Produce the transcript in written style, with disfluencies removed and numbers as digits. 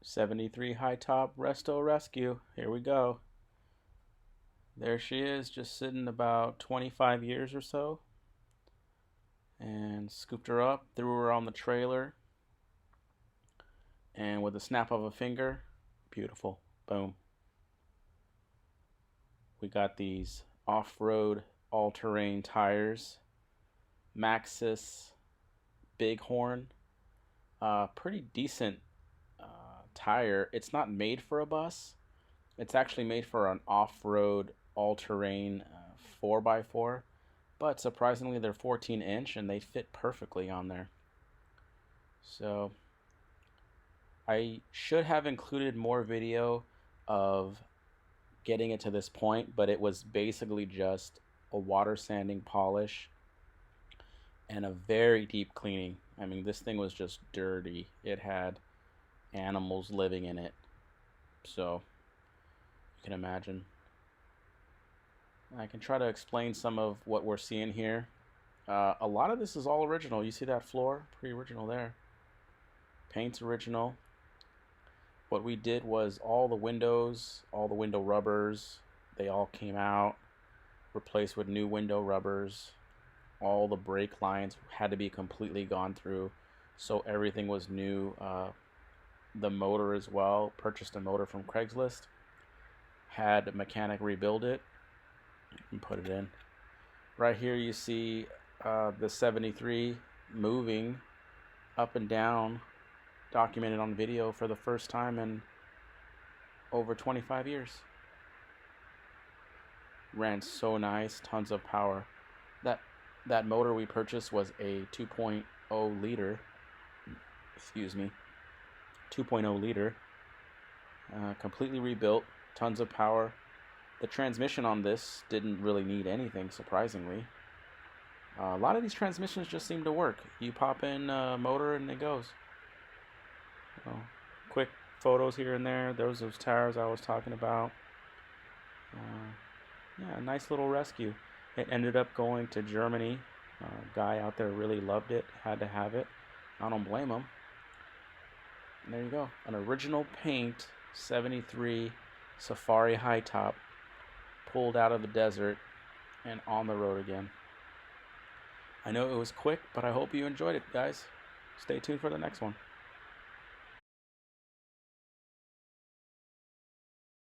73 Hightop Resto Rescue. Here we go. There she is, just sitting about 25 years or so. And scooped her up, threw her on the trailer, and with a snap of a finger, beautiful. Boom. We got these off-road all-terrain tires. Maxxis Bighorn. Pretty decent tire. It's not made for a bus. It's actually made for an off-road all-terrain 4x4, but surprisingly they're 14-inch and they fit perfectly on there. So I should have included more video of getting it to this point, but it was basically just a water sanding polish and a very deep cleaning. I mean, this thing was just dirty. It had animals living in it, so you can imagine. I can try to explain some of what we're seeing here. A lot of this is all original. You see that floor? Pretty original there. Paint's original. What we did was all the windows, all the window rubbers, they all came out, replaced with new window rubbers. All the brake lines had to be completely gone through, so everything was new. The motor as well, purchased a motor from Craigslist, had a mechanic rebuild it and put it in. Right here you see the 73 moving up and down, documented on video for the first time in over 25 years. Ran so nice, tons of power. That motor we purchased was a 2.0 liter, 2.0 liter, completely rebuilt, tons of power. The transmission on this didn't really need anything, surprisingly. A lot of these transmissions just seem to work. You pop in a motor and it goes. So, quick photos here and there. Those tires I was talking about. Yeah, nice little rescue. It ended up going to Germany. A guy out there really loved it, had to have it. I don't blame him. And there you go. An original paint 73 Safari Hightop, pulled out of the desert and on the road again. I know it was quick, but I hope you enjoyed it, guys. Stay tuned for the next one.